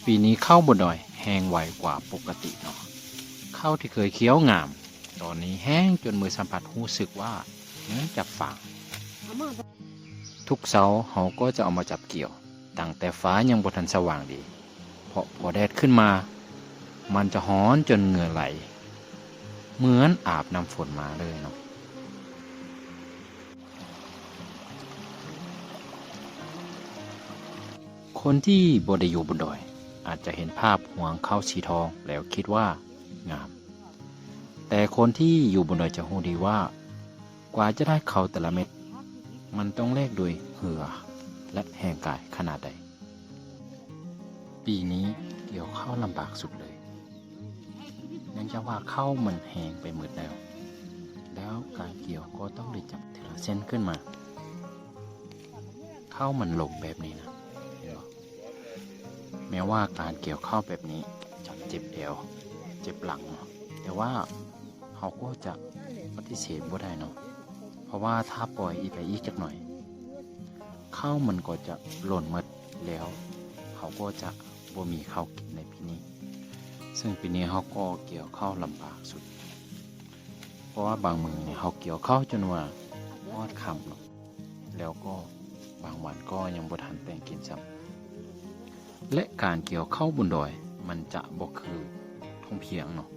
ปีนี้ข้าวบนดอยแห้งไวกว่าปกติเนาะข้าวที่เคยเคี้ยวงามตอนนี้แห้งจนมือสัมผัสรู้สึกว่าเหมือนจับฝางทุกเช้าเขาก็จะเอามาจับเกี่ยวตั้งแต่ฟ้ายังบ่ทันสว่างดีเพราะพอแดดขึ้นมามันจะฮ้อนจนเหงื่อไหลเหมือนอาบน้ำฝนมาเลยเนาะคนที่บ่ได้อยู่บนดอยอาจจะเห็นภาพห่วงข้าวสีทองแล้วคิดว่างามแต่คนที่อยู่บนดอยจะรู้ดีว่ากว่าจะได้ข้าวแต่ละเม็ดมันต้องแลกด้วยเหงื่อและแรงกายขนาดใดปีนี้เกี่ยวข้าวลำบากสุดเลยยังจะว่าข้าวมันแห้งไปหมดแล้วการเกี่ยวก็ต้องได้จับทีละเส้นขึ้นมาข้าวมันหลงแบบนี้นะเห็นบ่แม้ว่าการเกี่ยวข้าวแบบนี้จะเจ็บเอวเจ็บหลังแต่ว่าเขาก็จะปฏิเสธบ่ได้เนาะเพราะว่าถ้าปล่อยอีกไปอีกจักหน่อยข้าวมันก็จะหล่นหมดแล้วเขาก็จะบ่มีข้าวกินในปีนี้ซึ่งปีนี้เขาก็เกี่ยวข้าวลำบากสุดเพราะว่าบางมือเนี่ยเขาเกี่ยวข้าวจนว่าทอดค่ำเนาะแล้วก็บางวันก็ยังบ่ทันแต่งกินซ้ำและการเกี่ยวข้าวบนดอยมันจะบ่คือทุ่งเพียงเนาะ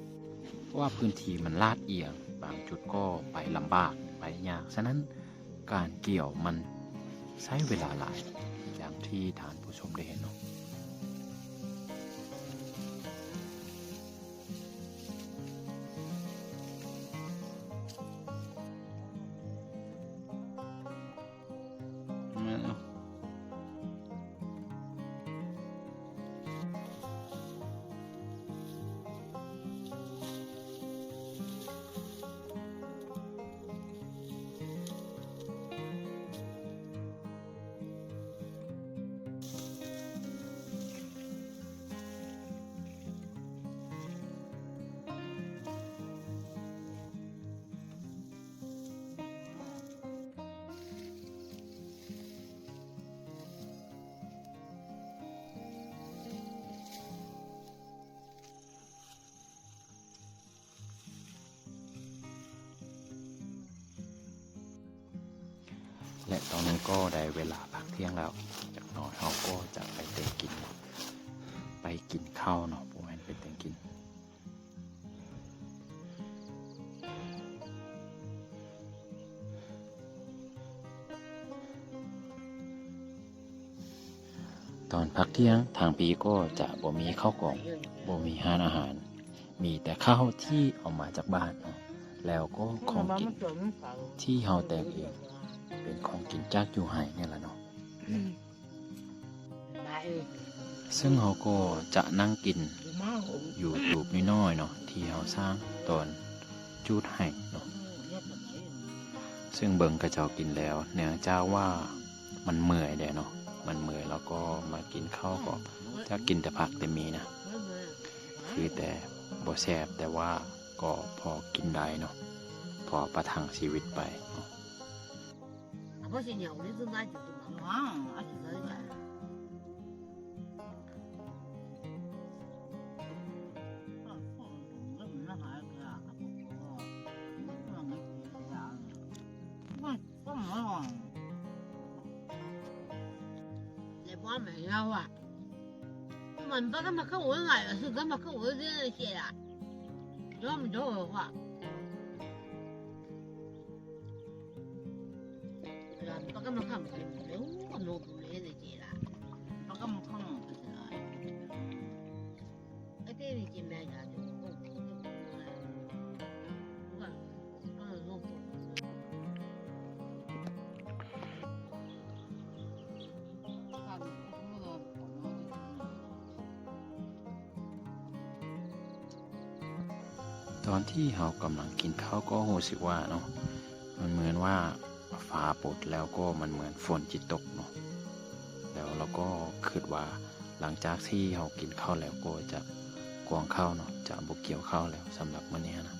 เพราะว่าพื้นที่มันลาดเอียงบางจุดก็ไปลำบากไปยากฉะนั้นการเกี่ยวมันใช้เวลาหลายอย่างที่ท่านผู้ชมได้เห็นเนาะและตอนนี้ก็ได้เวลาพักเที่ยงแล้วจากหน่อยเราก็จะไปเตะกินข้าวเนาะผมเห็นไปเตะกินตอนพักเที่ยงทางปีก็จะบ่มีข้าวกล่องบ่มีห้านอาหารมีแต่ข้าวที่เอามาจากบ้านเนาะแล้วก็ของกินที่เฮาแต่งเองเป็นของกินจากอยู่ไห่เนี่ยแหละเนาะซึ่งเฮาก็จะนั่งกินอยู่ตูบน้อยๆเนาะที่เฮาสร้างตอนจูดไห่เนาะซึ่งเบิ่งกระเจ้ากินแล้วเนื่องจากว่ามันเมื่อยแดเนาะมันเมื่อยแล้วก็มากินข้าวก็จะกินแต่ผักแต่มีนะคือแต่บ่แซ่บแต่ว่าก็พอกินได้เนาะพอประทังชีวิตไปเนาะ我没有啊，你把他们看我来了，是他们看我这些呀，他们找我话，把他们看不见，我弄不来那些啦，把他们看不见了，哎，对你见面呀，就ตอนที่เรากำลังกินข้าวก็รู้สึกว่าเนาะมันเหมือนว่าฟ้าปดแล้วก็มันเหมือนฝนจิตกเนาะแล้วเราก็คิดว่าหลังจากที่เรากินข้าวแล้วก็จะกวางข้าวเนาะจะบ่เกี่ยวข้าวแล้วสำหรับมื้อนี้นะ เ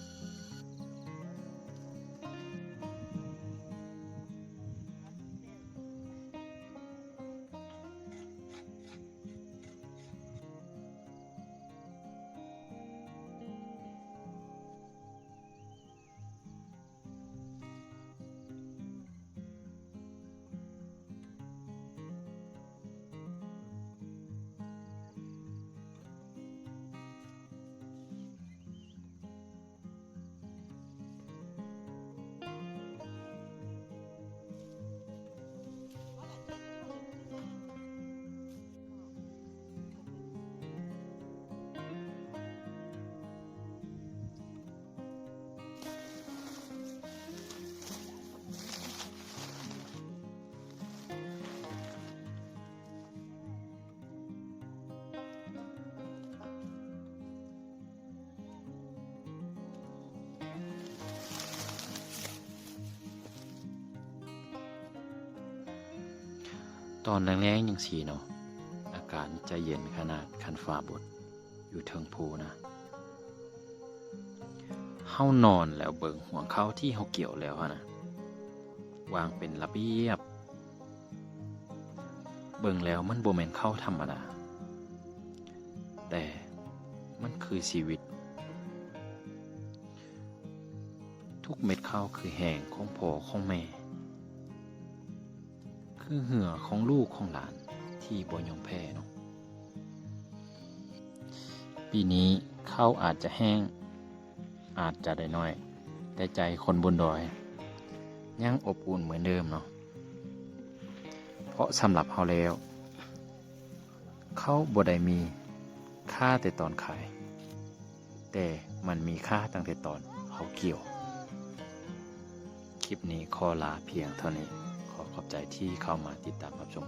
ตอนแรงๆยังสีเนาะอากาศจะเย็นขนาดคันฟ้าบดอยู่เทิงภูนะเฮานอนแล้วเบิ่งห่วงข้าวที่เฮาเกี่ยวแล้วนะวางเป็นระเบียบเบิ่งแล้วมันบ่แม่นข้าวธรรมดาแต่มันคือชีวิตทุกเม็ดข้าวคือแห้งของพ่อของแม่คือเหงื่อของลูกของหลานที่บ่ยอมแพ้เนาะปีนี้ข้าวอาจจะแห้งอาจจะได้น้อยแต่ใจคนบนดอยยังอบอุ่นเหมือนเดิมเนาะเพราะสำหรับเฮาแล้วข้าวบ่ได้มีค่าแต่ตอนขายแต่มันมีค่าตั้งแต่ตอนเฮาเกี่ยวคลิปนี้ขอลาเพียงเท่านี้ขอขอบใจที่เข้ามาติดตามรับชม